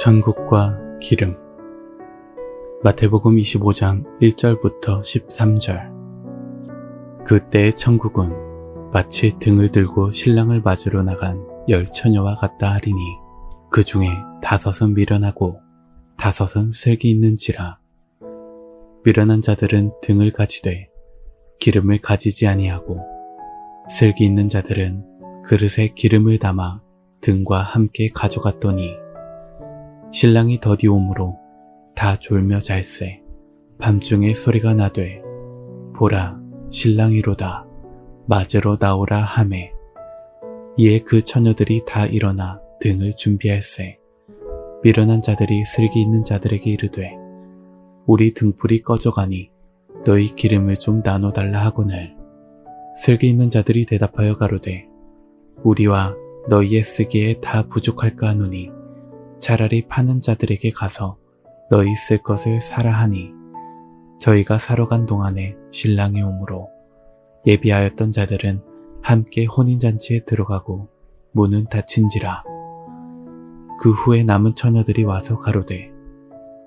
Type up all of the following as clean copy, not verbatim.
천국과 기름. 마태복음 25장 1절부터 13절. 그때의 천국은 마치 등을 들고 신랑을 맞으러 나간 10처녀와 같다 하리니 그 중에 5은 미련하고 5은 슬기 있는지라. 미련한 자들은 등을 가지되 기름을 가지지 아니하고 슬기 있는 자들은 그릇에 기름을 담아 등과 함께 가져갔더니 신랑이 더디 오므로 다 졸며 잘세. 밤중에 소리가 나되 보라 신랑이로다 맞으러 나오라 하매 이에 그 처녀들이 다 일어나 등을 준비할세. 미련한 자들이 슬기 있는 자들에게 이르되 우리 등불이 꺼져가니 너희 기름을 좀 나눠달라 하거늘 슬기 있는 자들이 대답하여 가로되 우리와 너희의 쓰기에 다 부족할까 하노니 차라리 파는 자들에게 가서 너희 쓸 것을 사라 하니 저희가 사러 간 동안에 신랑이 오므로 예비하였던 자들은 함께 혼인잔치에 들어가고 문은 닫힌지라. 그 후에 남은 처녀들이 와서 가로되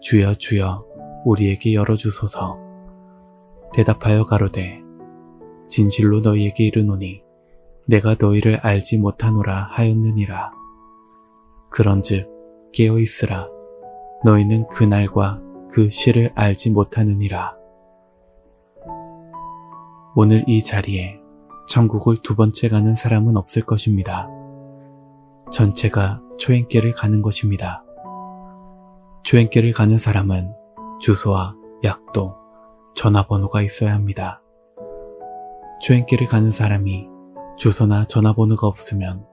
주여 주여 우리에게 열어주소서. 대답하여 가로되 진실로 너희에게 이르노니 내가 너희를 알지 못하노라 하였느니라. 그런즉 깨어있으라. 너희는 그 날과 그 시를 알지 못하느니라. 오늘 이 자리에 천국을 2번째 가는 사람은 없을 것입니다. 전체가 초행길을 가는 것입니다. 초행길을 가는 사람은 주소와 약도, 전화번호가 있어야 합니다. 초행길을 가는 사람이 주소나 전화번호가 없으면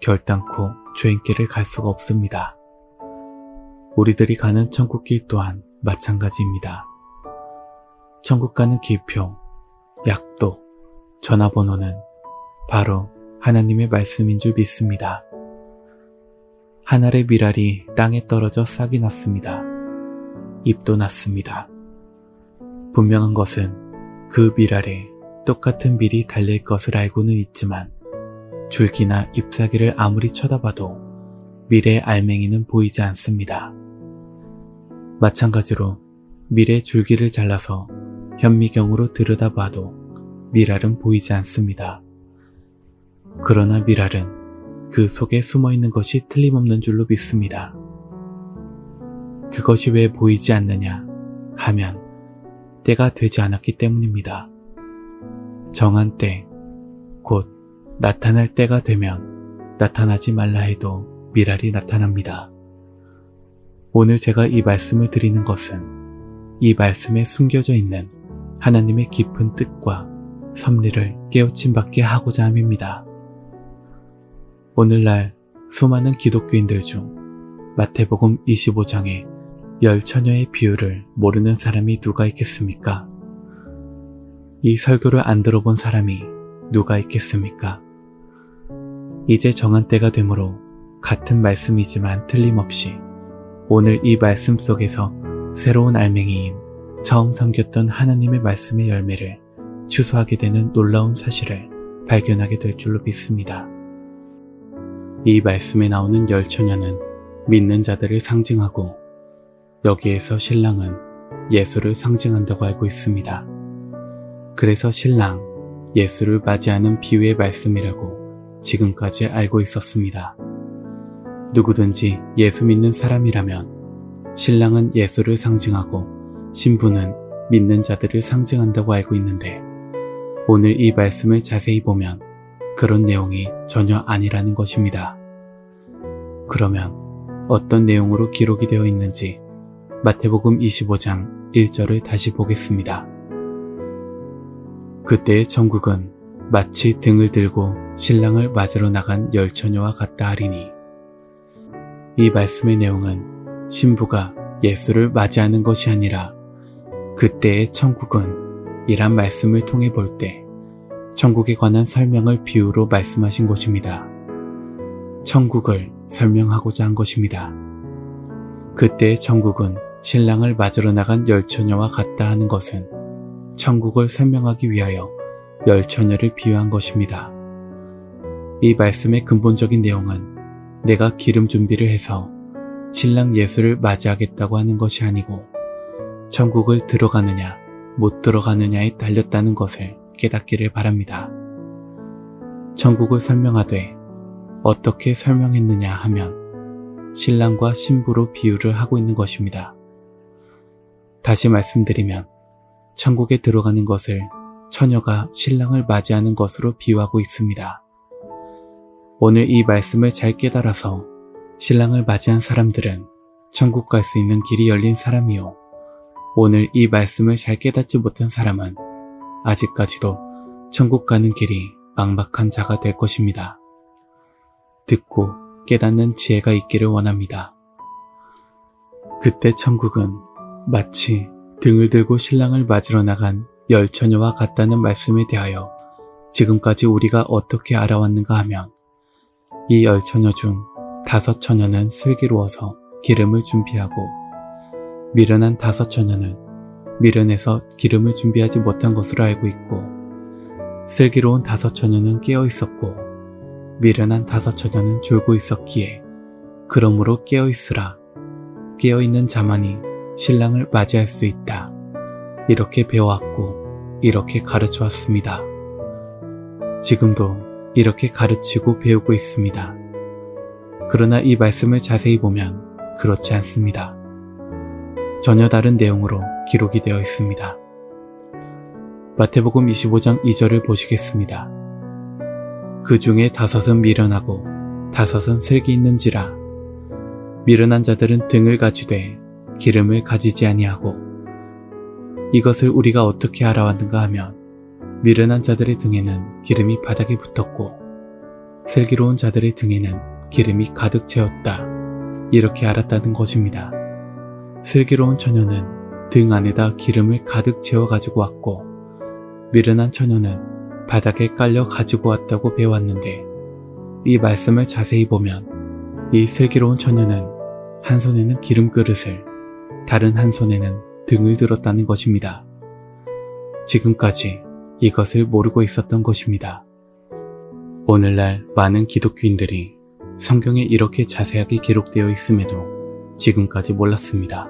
결단코 초행길을 갈 수가 없습니다. 우리들이 가는 천국길 또한 마찬가지입니다. 천국 가는 길표, 약도, 전화번호는 바로 하나님의 말씀인 줄 믿습니다. 한 알의 밀알이 땅에 떨어져 싹이 났습니다. 잎도 났습니다. 분명한 것은 그 밀알에 똑같은 밀이 달릴 것을 알고는 있지만 줄기나 잎사귀를 아무리 쳐다봐도 밀의 알맹이는 보이지 않습니다. 마찬가지로 밀의 줄기를 잘라서 현미경으로 들여다봐도 밀알은 보이지 않습니다. 그러나 밀알은 그 속에 숨어있는 것이 틀림없는 줄로 믿습니다. 그것이 왜 보이지 않느냐 하면 때가 되지 않았기 때문입니다. 정한 때, 곧 나타날 때가 되면 나타나지 말라 해도 밀알이 나타납니다. 오늘 제가 이 말씀을 드리는 것은 이 말씀에 숨겨져 있는 하나님의 깊은 뜻과 섭리를 깨우침받게 하고자 함입니다. 오늘날 수많은 기독교인들 중 마태복음 25장의 10처녀의 비유를 모르는 사람이 누가 있겠습니까? 이 설교를 안 들어본 사람이 누가 있겠습니까? 이제 정한 때가 되므로 같은 말씀이지만 틀림없이 오늘 이 말씀 속에서 새로운 알맹이인 처음 섬겼던 하나님의 말씀의 열매를 추수하게 되는 놀라운 사실을 발견하게 될 줄로 믿습니다. 이 말씀에 나오는 10처녀는 믿는 자들을 상징하고 여기에서 신랑은 예수를 상징한다고 알고 있습니다. 그래서 신랑, 예수를 맞이하는 비유의 말씀이라고 지금까지 알고 있었습니다. 누구든지 예수 믿는 사람이라면 신랑은 예수를 상징하고 신부는 믿는 자들을 상징한다고 알고 있는데 오늘 이 말씀을 자세히 보면 그런 내용이 전혀 아니라는 것입니다. 그러면 어떤 내용으로 기록이 되어 있는지 마태복음 25장 1절을 다시 보겠습니다. 그때의 천국은 마치 등을 들고 신랑을 맞으러 나간 10처녀와 같다 하리니 이 말씀의 내용은 신부가 예수를 맞이하는 것이 아니라 그때의 천국은 이란 말씀을 통해 볼 때 천국에 관한 설명을 비유로 말씀하신 것입니다. 천국을 설명하고자 한 것입니다. 그때의 천국은 신랑을 맞으러 나간 10처녀와 같다 하는 것은 천국을 설명하기 위하여 10처녀를 비유한 것입니다. 이 말씀의 근본적인 내용은 내가 기름 준비를 해서 신랑 예수를 맞이하겠다고 하는 것이 아니고 천국을 들어가느냐 못 들어가느냐에 달렸다는 것을 깨닫기를 바랍니다. 천국을 설명하되 어떻게 설명했느냐 하면 신랑과 신부로 비유를 하고 있는 것입니다. 다시 말씀드리면 천국에 들어가는 것을 처녀가 신랑을 맞이하는 것으로 비유하고 있습니다. 오늘 이 말씀을 잘 깨달아서 신랑을 맞이한 사람들은 천국 갈 수 있는 길이 열린 사람이요. 오늘 이 말씀을 잘 깨닫지 못한 사람은 아직까지도 천국 가는 길이 막막한 자가 될 것입니다. 듣고 깨닫는 지혜가 있기를 원합니다. 그때 천국은 마치 등을 들고 신랑을 맞으러 나간 10처녀와 같다는 말씀에 대하여 지금까지 우리가 어떻게 알아왔는가 하면 이 10처녀 중 5처녀는 슬기로워서 기름을 준비하고 미련한 5처녀는 미련해서 기름을 준비하지 못한 것으로 알고 있고 슬기로운 5처녀는 깨어 있었고 미련한 5처녀는 졸고 있었기에 그러므로 깨어 있으라. 깨어 있는 자만이 신랑을 맞이할 수 있다. 이렇게 배워왔고 이렇게 가르쳐 왔습니다. 지금도 이렇게 가르치고 배우고 있습니다. 그러나 이 말씀을 자세히 보면 그렇지 않습니다. 전혀 다른 내용으로 기록이 되어 있습니다. 마태복음 25장 2절을 보시겠습니다. 그 중에 5은 미련하고 5은 슬기 있는지라. 미련한 자들은 등을 가지되 기름을 가지지 아니하고. 이것을 우리가 어떻게 알아왔는가 하면 미련한 자들의 등에는 기름이 바닥에 붙었고 슬기로운 자들의 등에는 기름이 가득 채웠다. 이렇게 알았다는 것입니다. 슬기로운 처녀는 등 안에다 기름을 가득 채워 가지고 왔고 미련한 처녀는 바닥에 깔려 가지고 왔다고 배웠는데 이 말씀을 자세히 보면 이 슬기로운 처녀는 한 손에는 기름 그릇을 다른 한 손에는 등을 들었다는 것입니다. 지금까지 이것을 모르고 있었던 것입니다. 오늘날 많은 기독교인들이 성경에 이렇게 자세하게 기록되어 있음에도 지금까지 몰랐습니다.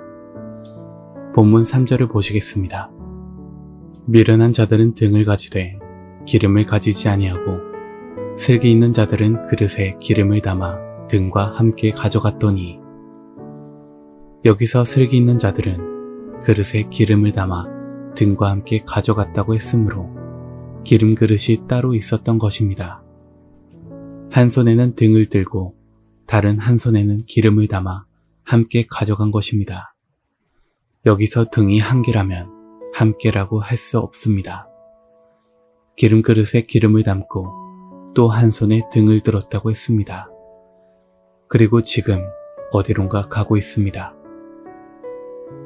본문 3절을 보시겠습니다. 미련한 자들은 등을 가지되 기름을 가지지 아니하고 슬기 있는 자들은 그릇에 기름을 담아 등과 함께 가져갔더니. 여기서 슬기 있는 자들은 그릇에 기름을 담아 등과 함께 가져갔다고 했으므로 기름 그릇이 따로 있었던 것입니다. 한 손에는 등을 들고 다른 한 손에는 기름을 담아 함께 가져간 것입니다. 여기서 등이 한 개라면 함께라고 할 수 없습니다. 기름 그릇에 기름을 담고 또 한 손에 등을 들었다고 했습니다. 그리고 지금 어디론가 가고 있습니다.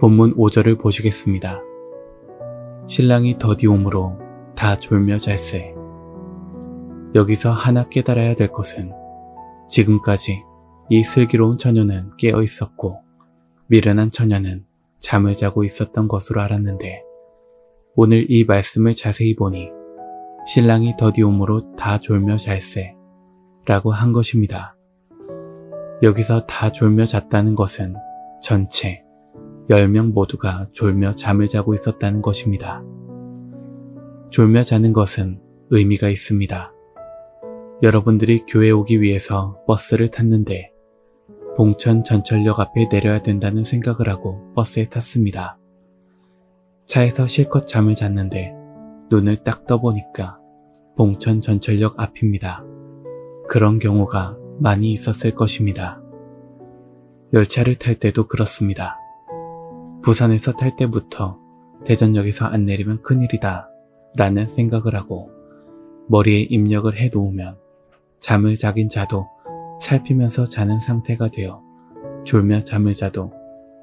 본문 5절을 보시겠습니다. 신랑이 더디옴으로 다 졸며 잘세. 여기서 하나 깨달아야 될 것은 지금까지 이 슬기로운 처녀는 깨어 있었고 미련한 처녀는 잠을 자고 있었던 것으로 알았는데 오늘 이 말씀을 자세히 보니 신랑이 더디옴으로 다 졸며 잘세 라고 한 것입니다. 여기서 다 졸며 잤다는 것은 전체 10명 모두가 졸며 잠을 자고 있었다는 것입니다. 졸며 자는 것은 의미가 있습니다. 여러분들이 교회 오기 위해서 버스를 탔는데 봉천 전철역 앞에 내려야 된다는 생각을 하고 버스에 탔습니다. 차에서 실컷 잠을 잤는데 눈을 딱 떠보니까 봉천 전철역 앞입니다. 그런 경우가 많이 있었을 것입니다. 열차를 탈 때도 그렇습니다. 부산에서 탈 때부터 대전역에서 안 내리면 큰일이다 라는 생각을 하고 머리에 입력을 해놓으면 잠을 자긴 자도 살피면서 자는 상태가 되어 졸며 잠을 자도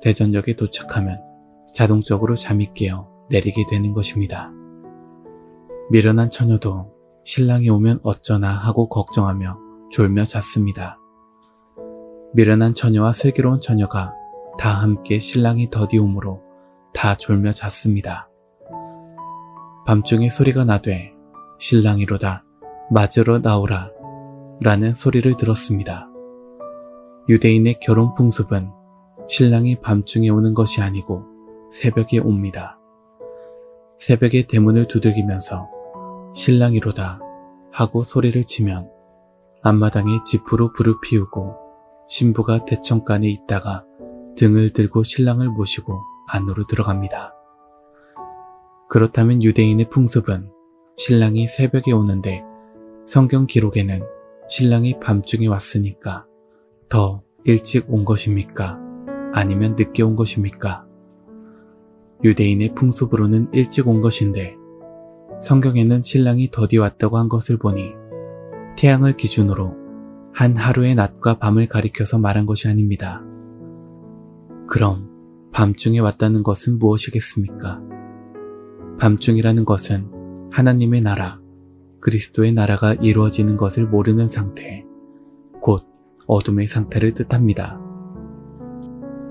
대전역에 도착하면 자동적으로 잠이 깨어 내리게 되는 것입니다. 미련한 처녀도 신랑이 오면 어쩌나 하고 걱정하며 졸며 잤습니다. 미련한 처녀와 슬기로운 처녀가 다 함께 신랑이 더디옴으로 다 졸며 잤습니다. 밤중에 소리가 나되 신랑이로다 맞으러 나오라 라는 소리를 들었습니다. 유대인의 결혼 풍습은 신랑이 밤중에 오는 것이 아니고 새벽에 옵니다. 새벽에 대문을 두들기면서 신랑이로다 하고 소리를 치면 앞마당에 지프로 불을 피우고 신부가 대청간에 있다가 등을 들고 신랑을 모시고 안으로 들어갑니다. 그렇다면 유대인의 풍습은 신랑이 새벽에 오는데 성경 기록에는 신랑이 밤중에 왔으니까 더 일찍 온 것입니까? 아니면 늦게 온 것입니까? 유대인의 풍습으로는 일찍 온 것인데 성경에는 신랑이 더디 왔다고 한 것을 보니 태양을 기준으로 한 하루의 낮과 밤을 가리켜서 말한 것이 아닙니다. 그럼 밤중에 왔다는 것은 무엇이겠습니까? 밤중이라는 것은 하나님의 나라, 그리스도의 나라가 이루어지는 것을 모르는 상태, 곧 어둠의 상태를 뜻합니다.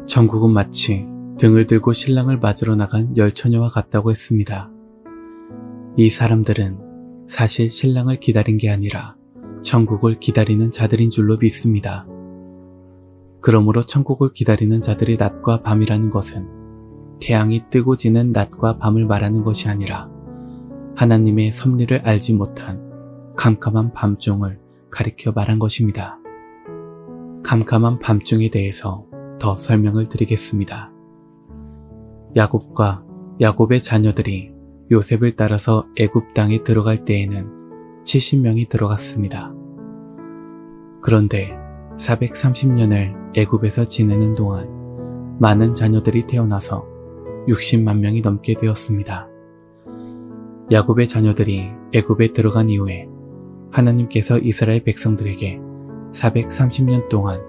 천국은 마치 등을 들고 신랑을 맞으러 나간 열처녀와 같다고 했습니다. 이 사람들은 사실 신랑을 기다린 게 아니라 천국을 기다리는 자들인 줄로 믿습니다. 그러므로 천국을 기다리는 자들의 낮과 밤이라는 것은 태양이 뜨고 지는 낮과 밤을 말하는 것이 아니라 하나님의 섭리를 알지 못한 캄캄한 밤중을 가리켜 말한 것입니다. 캄캄한 밤중에 대해서 더 설명을 드리겠습니다. 야곱과 야곱의 자녀들이 요셉을 따라서 애굽 땅에 들어갈 때에는 70명이 들어갔습니다. 그런데 430년을 애굽에서 지내는 동안 많은 자녀들이 태어나서 60만 명이 넘게 되었습니다. 야곱의 자녀들이 애굽에 들어간 이후에 하나님께서 이스라엘 백성들에게 430년 동안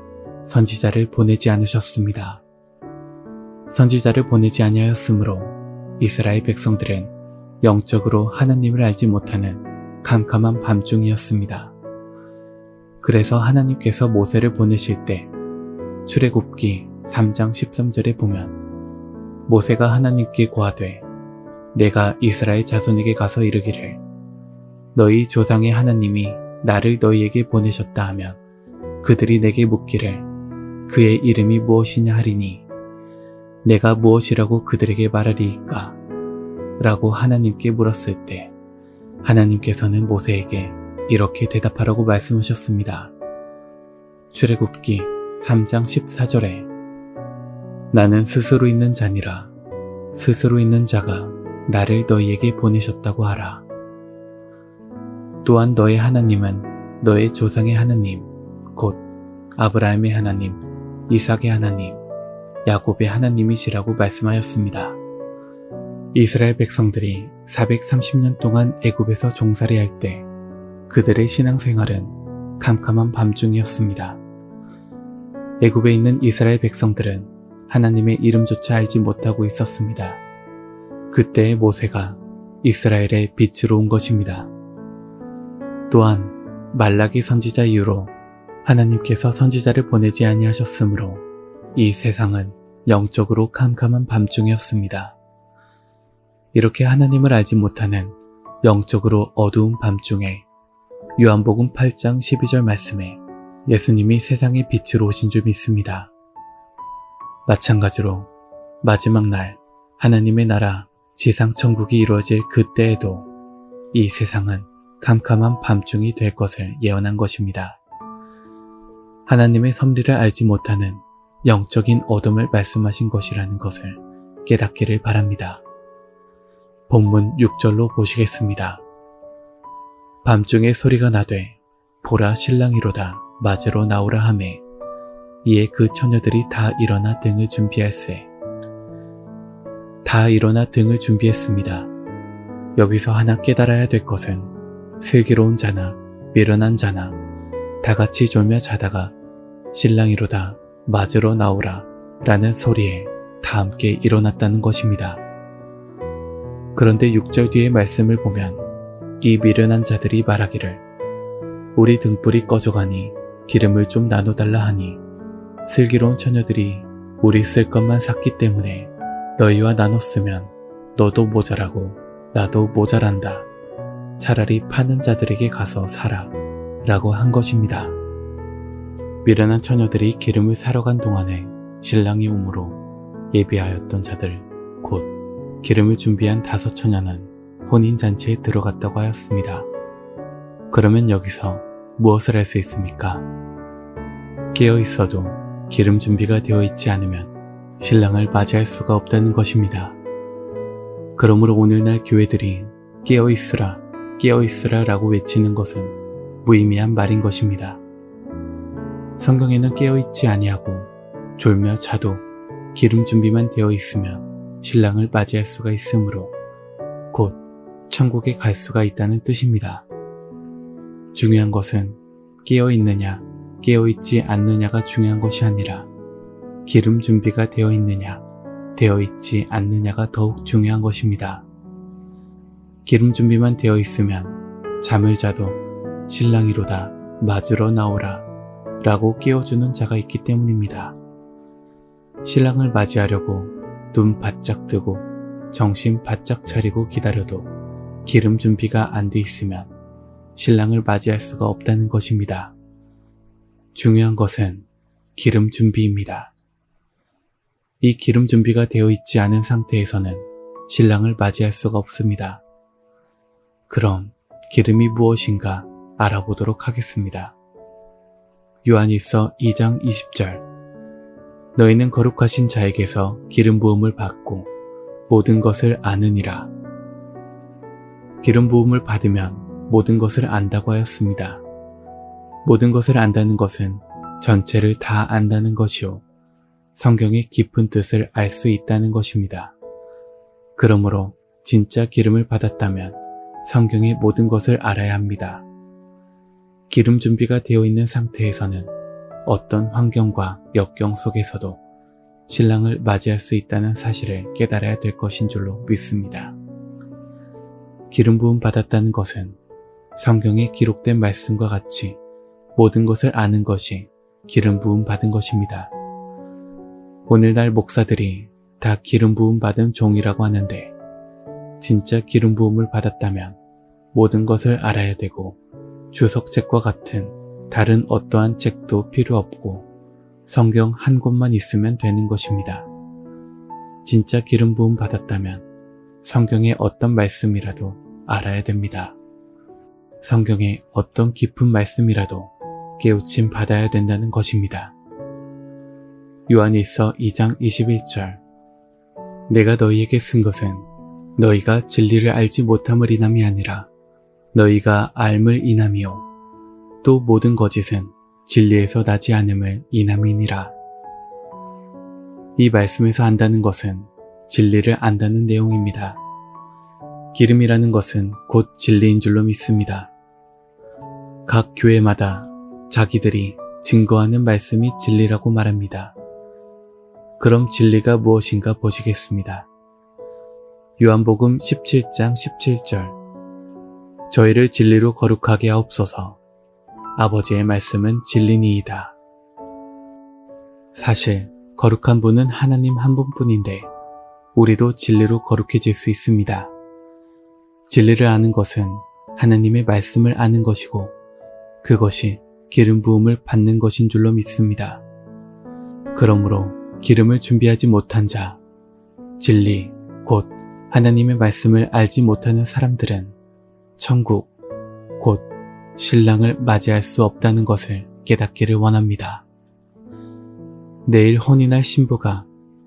선지자를 보내지 않으셨습니다. 선지자를 보내지 아니하였으므로 이스라엘 백성들은 영적으로 하나님을 알지 못하는 캄캄한 밤중이었습니다. 그래서 하나님께서 모세를 보내실 때 출애굽기 3장 13절에 보면 모세가 하나님께 고하되 내가 이스라엘 자손에게 가서 이르기를 너희 조상의 하나님이 나를 너희에게 보내셨다 하면 그들이 내게 묻기를 그의 이름이 무엇이냐 하리니 내가 무엇이라고 그들에게 말하리이까? 라고 하나님께 물었을 때 하나님께서는 모세에게 이렇게 대답하라고 말씀하셨습니다. 출애굽기 3장 14절에 나는 스스로 있는 자니라 스스로 있는 자가 나를 너희에게 보내셨다고 하라. 또한 너의 하나님은 너의 조상의 하나님 곧 아브라함의 하나님, 이삭의 하나님, 야곱의 하나님이시라고 말씀하였습니다. 이스라엘 백성들이 430년 동안 애굽에서 종살이 할 때 그들의 신앙생활은 캄캄한 밤중이었습니다. 애굽에 있는 이스라엘 백성들은 하나님의 이름조차 알지 못하고 있었습니다. 그때의 모세가 이스라엘의 빛으로 온 것입니다. 또한 말라기 선지자 이후로 하나님께서 선지자를 보내지 아니하셨으므로 이 세상은 영적으로 캄캄한 밤중이었습니다. 이렇게 하나님을 알지 못하는 영적으로 어두운 밤중에 요한복음 8장 12절 말씀에 예수님이 세상의 빛으로 오신 줄 믿습니다. 마찬가지로 마지막 날 하나님의 나라 지상천국이 이루어질 그때에도 이 세상은 캄캄한 밤중이 될 것을 예언한 것입니다. 하나님의 섭리를 알지 못하는 영적인 어둠을 말씀하신 것이라는 것을 깨닫기를 바랍니다. 본문 6절로 보시겠습니다. 밤중에 소리가 나되 보라 신랑이로다 맞으러 나오라 하매 이에 그 처녀들이 다 일어나 등을 준비할세. 다 일어나 등을 준비했습니다. 여기서 하나 깨달아야 될 것은 슬기로운 자나 미련한 자나 다같이 졸며 자다가 신랑이로다 맞으러 나오라 라는 소리에 다 함께 일어났다는 것입니다. 그런데 6절 뒤의 말씀을 보면 이 미련한 자들이 말하기를 우리 등불이 꺼져가니 기름을 좀 나눠달라 하니 슬기로운 처녀들이 우리 쓸 것만 샀기 때문에 너희와 나눴으면 너도 모자라고 나도 모자란다. 차라리 파는 자들에게 가서 사라 라고 한 것입니다. 미련한 처녀들이 기름을 사러 간 동안에 신랑이 오므로 예비하였던 자들 곧 기름을 준비한 5 처녀는 혼인잔치에 들어갔다고 하였습니다. 그러면 여기서 무엇을 할 수 있습니까? 깨어 있어도 기름 준비가 되어 있지 않으면 신랑을 맞이할 수가 없다는 것입니다. 그러므로 오늘날 교회들이 깨어 있으라, 깨어 있으라 라고 외치는 것은 무의미한 말인 것입니다. 성경에는 깨어 있지 아니하고 졸며 자도 기름 준비만 되어 있으면 신랑을 맞이할 수가 있으므로 곧 천국에 갈 수가 있다는 뜻입니다. 중요한 것은 깨어 있느냐, 깨어 있지 않느냐가 중요한 것이 아니라 기름 준비가 되어 있느냐, 되어 있지 않느냐가 더욱 중요한 것입니다. 기름 준비만 되어 있으면 잠을 자도 신랑이로다 맞으러 나오라 라고 깨워주는 자가 있기 때문입니다. 신랑을 맞이하려고 눈 바짝 뜨고 정신 바짝 차리고 기다려도 기름 준비가 안 돼 있으면 신랑을 맞이할 수가 없다는 것입니다. 중요한 것은 기름 준비입니다. 이 기름 준비가 되어 있지 않은 상태에서는 신랑을 맞이할 수가 없습니다. 그럼 기름이 무엇인가 알아보도록 하겠습니다. 요한일서 2장 20절 너희는 거룩하신 자에게서 기름 부음을 받고 모든 것을 아느니라. 기름 부음을 받으면 모든 것을 안다고 하였습니다. 모든 것을 안다는 것은 전체를 다 안다는 것이요 성경의 깊은 뜻을 알 수 있다는 것입니다. 그러므로 진짜 기름을 받았다면 성경의 모든 것을 알아야 합니다. 기름 준비가 되어 있는 상태에서는 어떤 환경과 역경 속에서도 신랑을 맞이할 수 있다는 사실을 깨달아야 될 것인 줄로 믿습니다. 기름 부음 받았다는 것은 성경에 기록된 말씀과 같이 모든 것을 아는 것이 기름 부음 받은 것입니다. 오늘날 목사들이 다 기름 부음 받은 종이라고 하는데 진짜 기름 부음을 받았다면 모든 것을 알아야 되고 주석책과 같은 다른 어떠한 책도 필요 없고 성경 한 권만 있으면 되는 것입니다. 진짜 기름 부음 받았다면 성경의 어떤 말씀이라도 알아야 됩니다. 성경의 어떤 깊은 말씀이라도 깨우침 받아야 된다는 것입니다. 요한일서 2장 21절 내가 너희에게 쓴 것은 너희가 진리를 알지 못함을 인함이 아니라 너희가 알물 인함이요 또 모든 거짓은 진리에서 나지 않음을 인함이니라. 이 말씀에서 안다는 것은 진리를 안다는 내용입니다. 기름이라는 것은 곧 진리인 줄로 믿습니다. 각 교회마다 자기들이 증거하는 말씀이 진리라고 말합니다. 그럼 진리가 무엇인가 보시겠습니다. 요한복음 17장 17절 저희를 진리로 거룩하게 하옵소서 아버지의 말씀은 진리니이다. 사실 거룩한 분은 하나님 한 분뿐인데 우리도 진리로 거룩해질 수 있습니다. 진리를 아는 것은 하나님의 말씀을 아는 것이고 그것이 기름 부음을 받는 것인 줄로 믿습니다. 그러므로 기름을 준비하지 못한 자, 진리, 곧 하나님의 말씀을 알지 못하는 사람들은 천국, 곧 신랑을 맞이할 수 없다는 것을 깨닫기를 원합니다. 내일 혼인할 신부가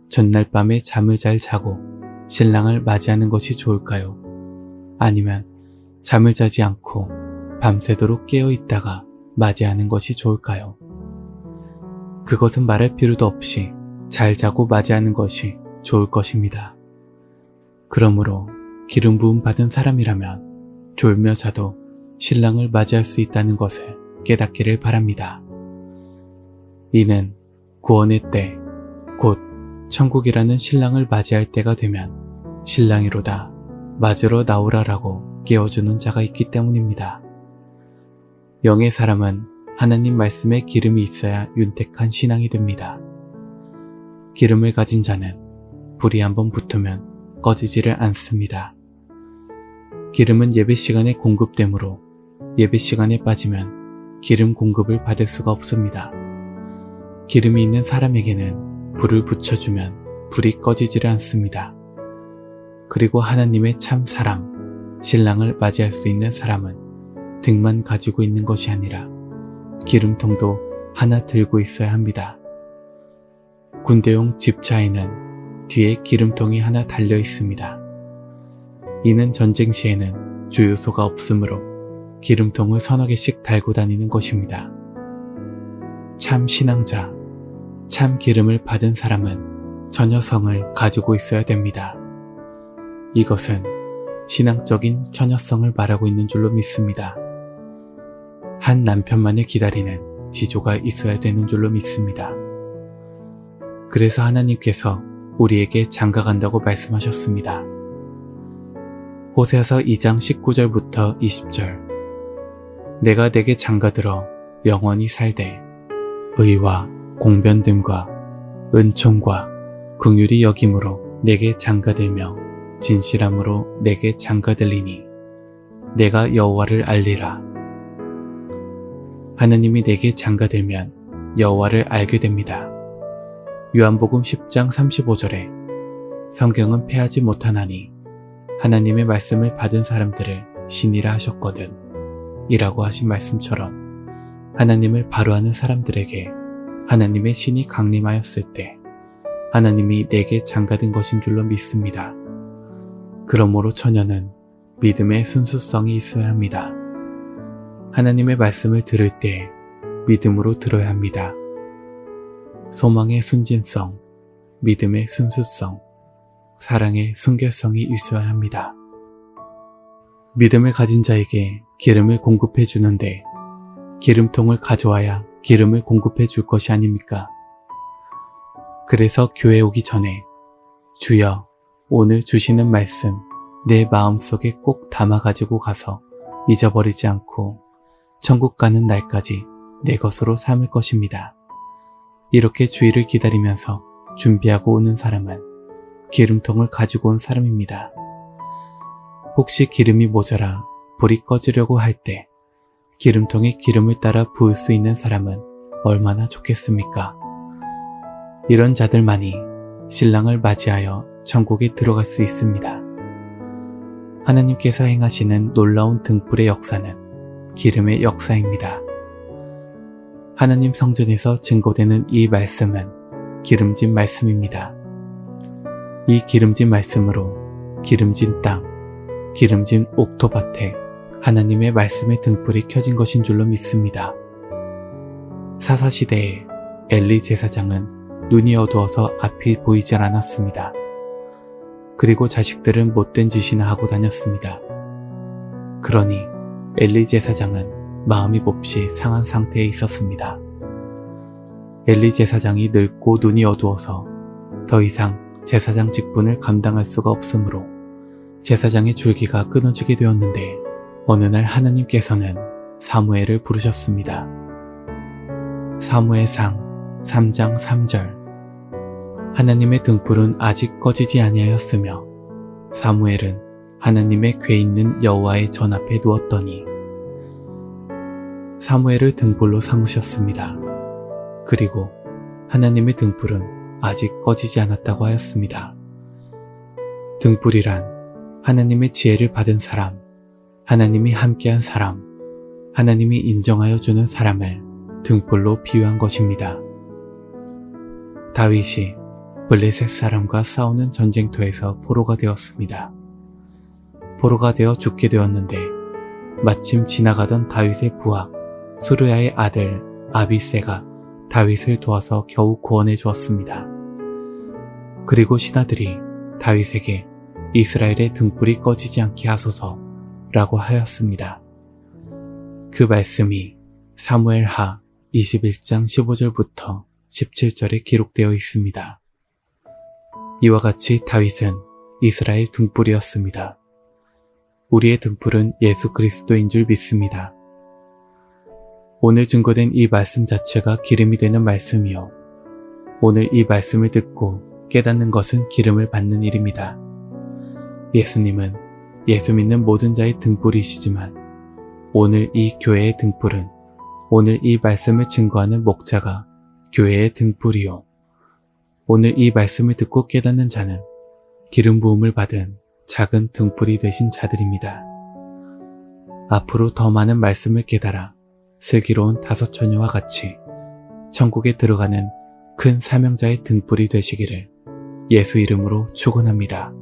전날 밤에 잠을 잘 자고 신랑을 맞이하는 것이 좋을까요? 아니면 잠을 자지 않고 밤새도록 깨어 있다가 맞이하는 것이 좋을까요? 그것은 말할 필요도 없이 잘 자고 맞이하는 것이 좋을 것입니다. 그러므로 기름 부음 받은 사람이라면 졸며 자도 신랑을 맞이할 수 있다는 것을 깨닫기를 바랍니다. 이는 구원의 때, 곧 천국이라는 신랑을 맞이할 때가 되면 신랑이로다 맞으러 나오라라고 깨워주는 자가 있기 때문입니다. 영의 사람은 하나님 말씀에 기름이 있어야 윤택한 신앙이 됩니다. 기름을 가진 자는 불이 한번 붙으면 꺼지지를 않습니다. 기름은 예배 시간에 공급되므로 예배 시간에 빠지면 기름 공급을 받을 수가 없습니다. 기름이 있는 사람에게는 불을 붙여주면 불이 꺼지지를 않습니다. 그리고 하나님의 참 사랑, 신랑을 맞이할 수 있는 사람은 등만 가지고 있는 것이 아니라 기름통도 하나 들고 있어야 합니다. 군대용 집차에는 뒤에 기름통이 하나 달려 있습니다. 이는 전쟁 시에는 주유소가 없으므로 기름통을 서너 개씩 달고 다니는 것입니다. 참 신앙자, 참 기름을 받은 사람은 처녀성을 가지고 있어야 됩니다. 이것은 신앙적인 처녀성을 말하고 있는 줄로 믿습니다. 한 남편만을 기다리는 지조가 있어야 되는 줄로 믿습니다. 그래서 하나님께서 우리에게 장가간다고 말씀하셨습니다. 호세아서 2장 19절부터 20절. 내가 내게 장가들어 영원히 살되 의와 공변됨과 은총과 긍휼이 여김으로 내게 장가들며 진실함으로 내게 장가들리니 내가 여호와를 알리라. 하나님이 내게 장가들면 여호와를 알게 됩니다. 요한복음 10장 35절에 성경은 패하지 못하나니 하나님의 말씀을 받은 사람들을 신이라 하셨거든 이라고 하신 말씀처럼 하나님을 바로 아는 사람들에게 하나님의 신이 강림하였을 때 하나님이 내게 장가든 것인 줄로 믿습니다. 그러므로 처녀는 믿음의 순수성이 있어야 합니다. 하나님의 말씀을 들을 때 믿음으로 들어야 합니다. 소망의 순진성, 믿음의 순수성, 사랑의 순결성이 있어야 합니다. 믿음을 가진 자에게 기름을 공급해 주는데 기름통을 가져와야 기름을 공급해 줄 것이 아닙니까? 그래서 교회 오기 전에 주여 오늘 주시는 말씀 내 마음속에 꼭 담아 가지고 가서 잊어버리지 않고 천국 가는 날까지 내 것으로 삼을 것입니다. 이렇게 주의를 기다리면서 준비하고 오는 사람은 기름통을 가지고 온 사람입니다. 혹시 기름이 모자라 불이 꺼지려고 할 때 기름통에 기름을 따라 부을 수 있는 사람은 얼마나 좋겠습니까? 이런 자들만이 신랑을 맞이하여 천국에 들어갈 수 있습니다. 하나님께서 행하시는 놀라운 등불의 역사는 기름의 역사입니다. 하나님 성전에서 증거되는 이 말씀은 기름진 말씀입니다. 이 기름진 말씀으로 기름진 땅, 기름진 옥토밭에 하나님의 말씀의 등불이 켜진 것인 줄로 믿습니다. 사사시대에 엘리 제사장은 눈이 어두워서 앞이 보이질 않았습니다. 그리고 자식들은 못된 짓이나 하고 다녔습니다. 그러니 엘리 제사장은 마음이 몹시 상한 상태에 있었습니다. 엘리 제사장이 늙고 눈이 어두워서 더 이상 제사장 직분을 감당할 수가 없으므로 제사장의 줄기가 끊어지게 되었는데 어느 날 하나님께서는 사무엘을 부르셨습니다. 사무엘상 3장 3절. 하나님의 등불은 아직 꺼지지 아니하였으며 사무엘은 하나님의 궤 있는 여호와의 전 앞에 누웠더니 사무엘을 등불로 삼으셨습니다. 그리고 하나님의 등불은 아직 꺼지지 않았다고 하였습니다. 등불이란 하나님의 지혜를 받은 사람, 하나님이 함께한 사람, 하나님이 인정하여 주는 사람을 등불로 비유한 것입니다. 다윗이 블레셋 사람과 싸우는 전쟁터에서 포로가 되었습니다. 포로가 되어 죽게 되었는데 마침 지나가던 다윗의 부하 수르야의 아들 아비새가 다윗을 도와서 겨우 구원해 주었습니다. 그리고 신하들이 다윗에게 이스라엘의 등불이 꺼지지 않게 하소서라고 하였습니다. 그 말씀이 사무엘하 21장 15절부터 17절에 기록되어 있습니다. 이와 같이 다윗은 이스라엘 등불이었습니다. 우리의 등불은 예수 그리스도인 줄 믿습니다. 오늘 증거된 이 말씀 자체가 기름이 되는 말씀이요. 오늘 이 말씀을 듣고 깨닫는 것은 기름을 받는 일입니다. 예수님은 예수 믿는 모든 자의 등불이시지만 오늘 이 교회의 등불은 오늘 이 말씀을 증거하는 목자가 교회의 등불이요. 오늘 이 말씀을 듣고 깨닫는 자는 기름 부음을 받은 작은 등불이 되신 자들입니다. 앞으로 더 많은 말씀을 깨달아 슬기로운 다섯 처녀와 같이 천국에 들어가는 큰 사명자의 등불이 되시기를 예수 이름으로 축원합니다.